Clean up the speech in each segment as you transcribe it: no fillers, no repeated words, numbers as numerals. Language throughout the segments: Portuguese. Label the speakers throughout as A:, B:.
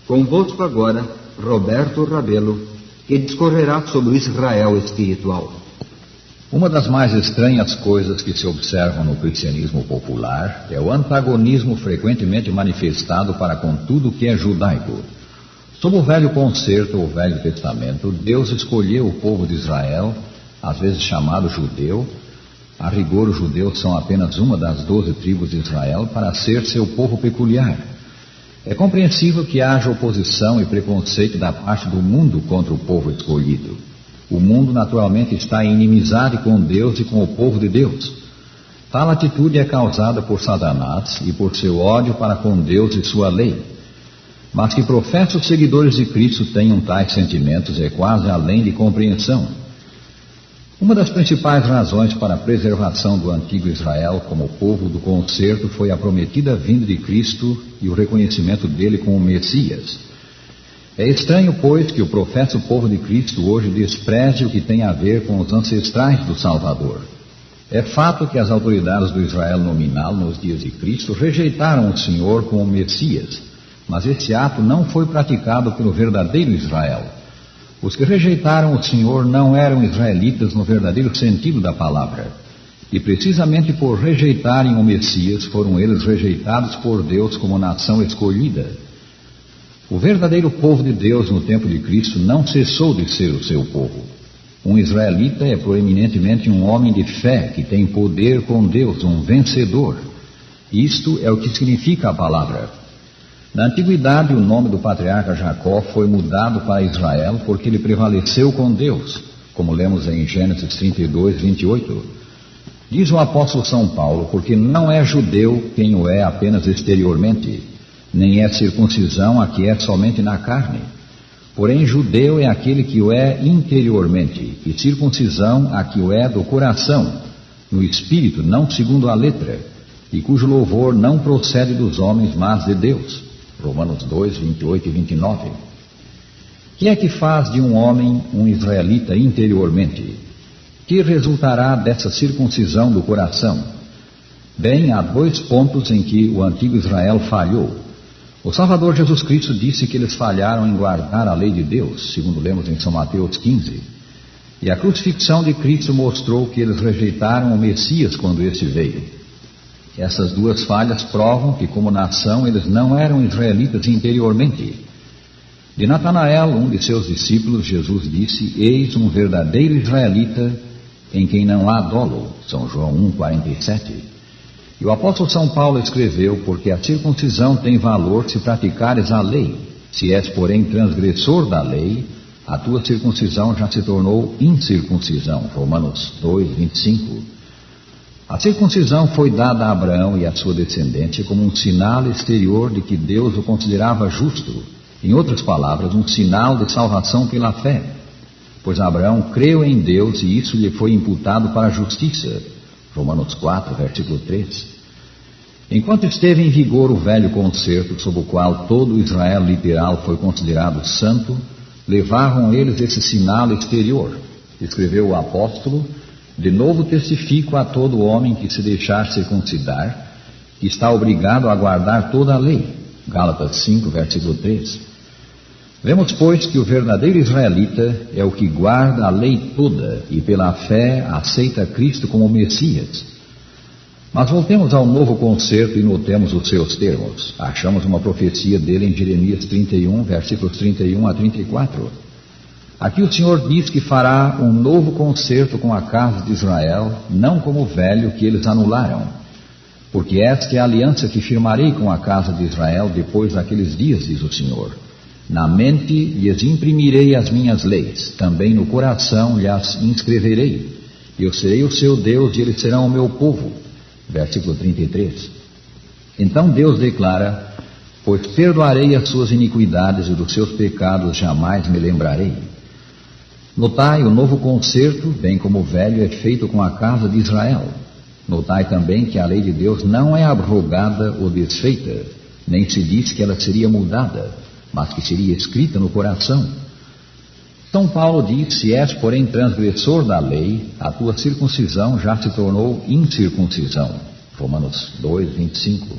A: Convosco agora, Roberto Rabelo, que discorrerá sobre o Israel espiritual.
B: Uma das mais estranhas coisas que se observam no cristianismo popular é o antagonismo frequentemente manifestado para com tudo que é judaico. Sob o Velho Concerto ou Velho Testamento, Deus escolheu o povo de Israel, às vezes chamado judeu. A rigor, os judeus são apenas uma das 12 tribos de Israel para ser seu povo peculiar. É compreensível que haja oposição e preconceito da parte do mundo contra o povo escolhido. O mundo naturalmente está em inimizade com Deus e com o povo de Deus. Tal atitude é causada por Satanás e por seu ódio para com Deus e sua lei. Mas que professos seguidores de Cristo tenham tais sentimentos é quase além de compreensão. Uma das principais razões para a preservação do antigo Israel como povo do concerto foi a prometida vinda de Cristo e o reconhecimento dele como Messias. É estranho, pois, que o professo povo de Cristo hoje despreze o que tem a ver com os ancestrais do Salvador. É fato que as autoridades do Israel nominal nos dias de Cristo rejeitaram o Senhor como Messias, mas esse ato não foi praticado pelo verdadeiro Israel. Os que rejeitaram o Senhor não eram israelitas no verdadeiro sentido da palavra. E precisamente por rejeitarem o Messias, foram eles rejeitados por Deus como nação escolhida. O verdadeiro povo de Deus no tempo de Cristo não cessou de ser o seu povo. Um israelita é proeminentemente um homem de fé que tem poder com Deus, um vencedor. Isto é o que significa a palavra. Na antiguidade, o nome do patriarca Jacó foi mudado para Israel porque ele prevaleceu com Deus, como lemos em Gênesis 32, 28. Diz o apóstolo São Paulo, porque não é judeu quem o é apenas exteriormente, nem é circuncisão a que é somente na carne. Porém, judeu é aquele que o é interiormente, e circuncisão a que o é do coração, no espírito, não segundo a letra, e cujo louvor não procede dos homens, mas de Deus. Romanos 2, 28 e 29. Que é que faz de um homem um israelita interiormente? Que resultará dessa circuncisão do coração? Bem, há 2 pontos em que o antigo Israel falhou. O Salvador Jesus Cristo disse que eles falharam em guardar a lei de Deus, segundo lemos em São Mateus 15. E a crucifixão de Cristo mostrou que eles rejeitaram o Messias quando este veio. Essas 2 falhas provam que, como nação, eles não eram israelitas interiormente. De Natanael, um de seus discípulos, Jesus disse: eis um verdadeiro israelita em quem não há dolo. São João 1, 47. E o apóstolo São Paulo escreveu: porque a circuncisão tem valor se praticares a lei. Se és, porém, transgressor da lei, a tua circuncisão já se tornou incircuncisão. Romanos 2, 25. A circuncisão foi dada a Abraão e à sua descendência como um sinal exterior de que Deus o considerava justo. Em outras palavras, um sinal de salvação pela fé. Pois Abraão creu em Deus e isso lhe foi imputado para a justiça. Romanos 4, versículo 3. Enquanto esteve em vigor o velho concerto, sob o qual todo Israel literal foi considerado santo, levavam eles esse sinal exterior. Escreveu o apóstolo: de novo testifico a todo homem que se deixar circuncidar, que está obrigado a guardar toda a lei. Gálatas 5, versículo 3. Vemos, pois, que o verdadeiro israelita é o que guarda a lei toda e pela fé aceita Cristo como Messias. Mas voltemos ao novo concerto e notemos os seus termos. Achamos uma profecia dele em Jeremias 31, versículos 31 a 34. Aqui o Senhor diz que fará um novo concerto com a casa de Israel, não como o velho que eles anularam. Porque esta é a aliança que firmarei com a casa de Israel depois daqueles dias, diz o Senhor. Na mente lhes imprimirei as minhas leis, também no coração lhes inscreverei. Eu serei o seu Deus e eles serão o meu povo. Versículo 33. Então Deus declara: pois perdoarei as suas iniquidades e dos seus pecados jamais me lembrarei. Notai, o novo concerto, bem como o velho, é feito com a casa de Israel. Notai também que a lei de Deus não é abrogada ou desfeita, nem se diz que ela seria mudada, mas que seria escrita no coração. São Paulo diz: se és, porém, transgressor da lei, a tua circuncisão já se tornou incircuncisão. Romanos 2, 25.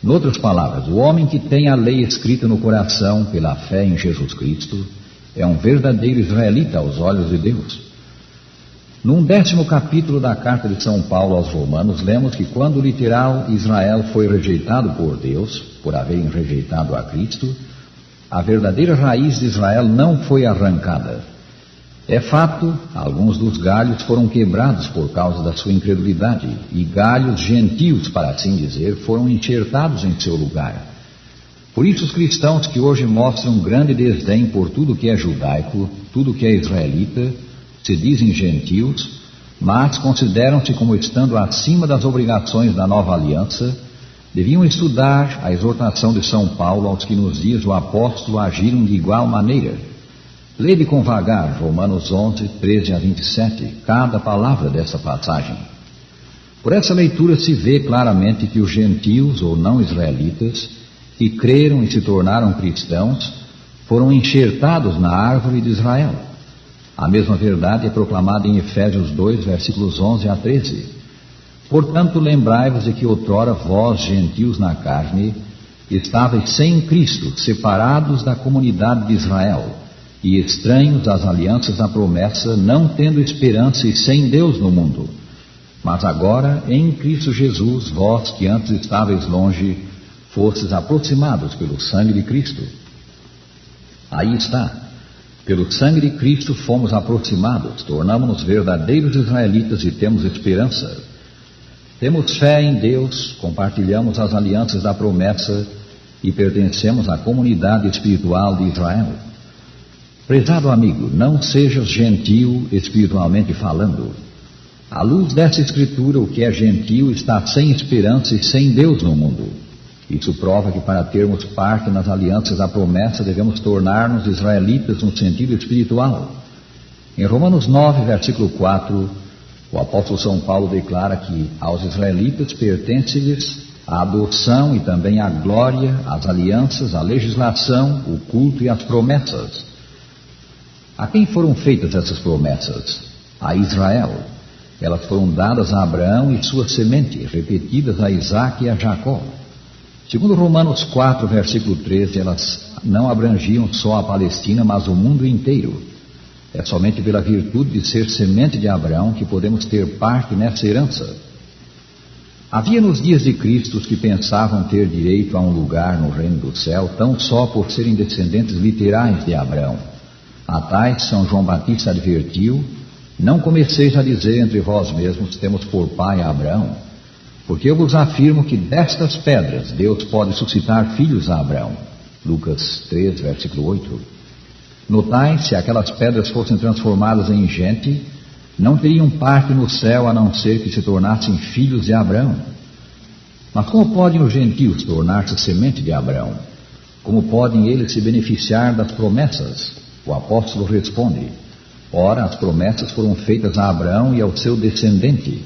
B: Noutras palavras, o homem que tem a lei escrita no coração pela fé em Jesus Cristo é um verdadeiro israelita aos olhos de Deus. No 10º capítulo da carta de São Paulo aos Romanos, lemos que quando o literal Israel foi rejeitado por Deus, por haverem rejeitado a Cristo, a verdadeira raiz de Israel não foi arrancada. É fato, alguns dos galhos foram quebrados por causa da sua incredulidade, e galhos gentios, para assim dizer, foram enxertados em seu lugar. Por isso os cristãos que hoje mostram grande desdém por tudo que é judaico, tudo que é israelita, se dizem gentios, mas consideram-se como estando acima das obrigações da nova aliança, deviam estudar a exortação de São Paulo aos que nos dias o apóstolo agiram de igual maneira. Lede com vagar Romanos 11, 13 a 27, cada palavra dessa passagem. Por essa leitura se vê claramente que os gentios ou não israelitas, que creram e se tornaram cristãos, foram enxertados na árvore de Israel. A mesma verdade é proclamada em Efésios 2, versículos 11 a 13. Portanto, lembrai-vos de que outrora vós, gentios na carne, estáveis sem Cristo, separados da comunidade de Israel, e estranhos às alianças da promessa, não tendo esperança e sem Deus no mundo. Mas agora, em Cristo Jesus, vós que antes estáveis longe, fostes aproximados pelo sangue de Cristo. Aí está. Pelo sangue de Cristo fomos aproximados, tornamos-nos verdadeiros israelitas e temos esperança. Temos fé em Deus, compartilhamos as alianças da promessa e pertencemos à comunidade espiritual de Israel. Prezado amigo, não sejas gentio espiritualmente falando. À luz dessa escritura, o que é gentio está sem esperança e sem Deus no mundo. Isso prova que para termos parte nas alianças da promessa devemos tornar-nos israelitas no sentido espiritual. Em Romanos 9, versículo 4, o apóstolo São Paulo declara que aos israelitas pertence-lhes a adoção e também a glória, as alianças, a legislação, o culto e as promessas. A quem foram feitas essas promessas? A Israel. Elas foram dadas a Abraão e sua semente, repetidas a Isaque e a Jacó. Segundo Romanos 4, versículo 13, elas não abrangiam só a Palestina, mas o mundo inteiro. É somente pela virtude de ser semente de Abraão que podemos ter parte nessa herança. Havia nos dias de Cristo os que pensavam ter direito a um lugar no reino do céu, tão só por serem descendentes literais de Abraão. A tais São João Batista advertiu: não comeceis a dizer entre vós mesmos, temos por pai a Abraão. Porque eu vos afirmo que destas pedras Deus pode suscitar filhos a Abraão. Lucas 3, versículo 8. Notai, se aquelas pedras fossem transformadas em gente, não teriam parte no céu a não ser que se tornassem filhos de Abraão. Mas como podem os gentios tornar-se semente de Abraão? Como podem eles se beneficiar das promessas? O apóstolo responde: ora, as promessas foram feitas a Abraão e ao seu descendente.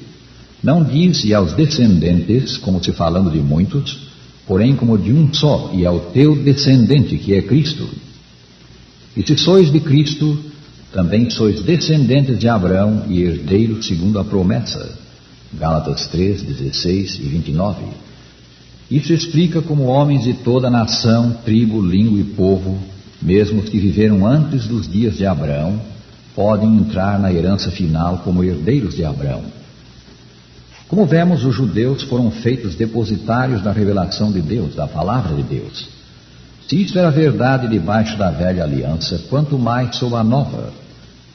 B: Não diz e aos descendentes, como se falando de muitos, porém como de um só, e ao teu descendente, que é Cristo. E se sois de Cristo, também sois descendentes de Abraão e herdeiros segundo a promessa. Gálatas 3, 16 e 29. Isso explica como homens de toda nação, tribo, língua e povo, mesmo os que viveram antes dos dias de Abraão, podem entrar na herança final como herdeiros de Abraão. Como vemos, os judeus foram feitos depositários da revelação de Deus, da palavra de Deus. Se isto era verdade debaixo da velha aliança, quanto mais sob a nova,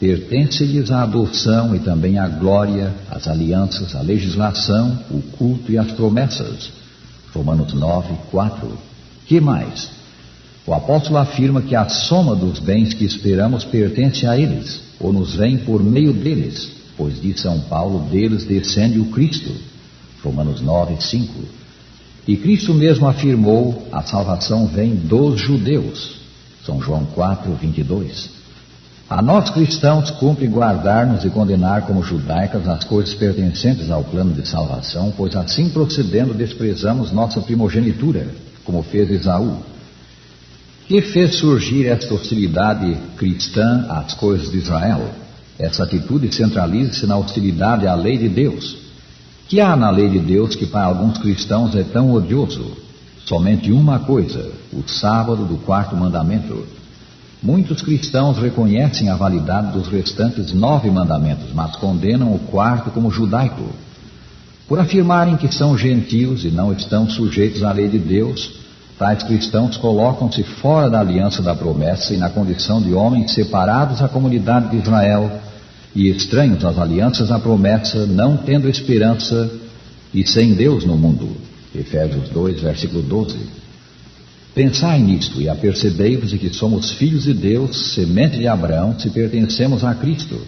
B: pertence-lhes a adoção e também a glória, as alianças, a legislação, o culto e as promessas. Romanos 9, 4. Que mais? O apóstolo afirma que a soma dos bens que esperamos pertence a eles, ou nos vem por meio deles. Pois diz São Paulo, deles descende o Cristo. Romanos 9, 5. E Cristo mesmo afirmou, a salvação vem dos judeus. São João 4, 22. A nós cristãos cumpre guardar-nos e condenar como judaicas as coisas pertencentes ao plano de salvação, pois assim procedendo desprezamos nossa primogenitura, como fez Esaú. Que fez surgir esta hostilidade cristã às coisas de Israel? Essa atitude centraliza-se na hostilidade à lei de Deus. Que há na lei de Deus que para alguns cristãos é tão odioso? somente uma coisa, o sábado do quarto mandamento. Muitos cristãos reconhecem a validade dos restantes 9 mandamentos, mas condenam o quarto como judaico. Por afirmarem que são gentios e não estão sujeitos à lei de Deus, tais cristãos colocam-se fora da aliança da promessa e na condição de homens separados da comunidade de Israel e estranhos às alianças da promessa, não tendo esperança e sem Deus no mundo. Efésios 2, versículo 12. Pensai nisto e apercebei-vos de que somos filhos de Deus, semente de Abraão, se pertencemos a Cristo.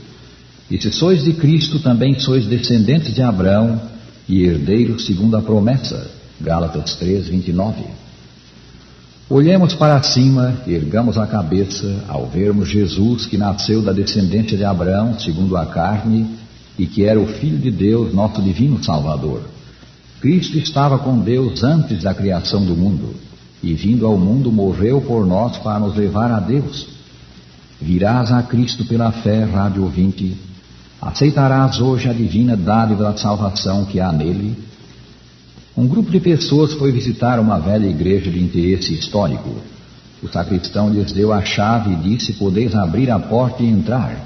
B: E se sois de Cristo, também sois descendentes de Abraão e herdeiros segundo a promessa. Gálatas 3, 29. Olhemos para cima, ergamos a cabeça, ao vermos Jesus, que nasceu da descendência de Abraão, segundo a carne, e que era o Filho de Deus, nosso divino Salvador. Cristo estava com Deus antes da criação do mundo, e vindo ao mundo morreu por nós para nos levar a Deus. Virás a Cristo pela fé, rádio ouvinte, aceitarás hoje a divina dádiva da salvação que há nele. Um grupo de pessoas foi visitar uma velha igreja de interesse histórico. O sacristão lhes deu a chave e disse: podeis abrir a porta e entrar.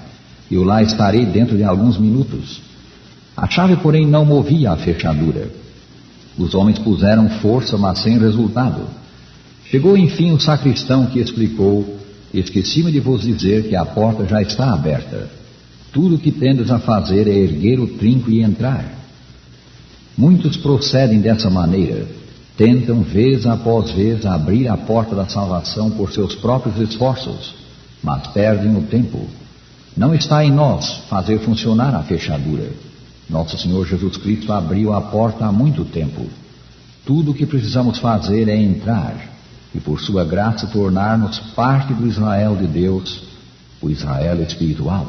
B: Eu lá estarei dentro de alguns minutos. A chave, porém, não movia a fechadura. Os homens puseram força, mas sem resultado. Chegou enfim o sacristão, que explicou: esqueci-me de vos dizer que a porta já está aberta. Tudo o que tendes a fazer é erguer o trinco e entrar. Muitos procedem dessa maneira, tentam vez após vez abrir a porta da salvação por seus próprios esforços, mas perdem o tempo. Não está em nós fazer funcionar a fechadura. Nosso Senhor Jesus Cristo abriu a porta há muito tempo. Tudo o que precisamos fazer é entrar e, por sua graça, tornar-nos parte do Israel de Deus, o Israel espiritual.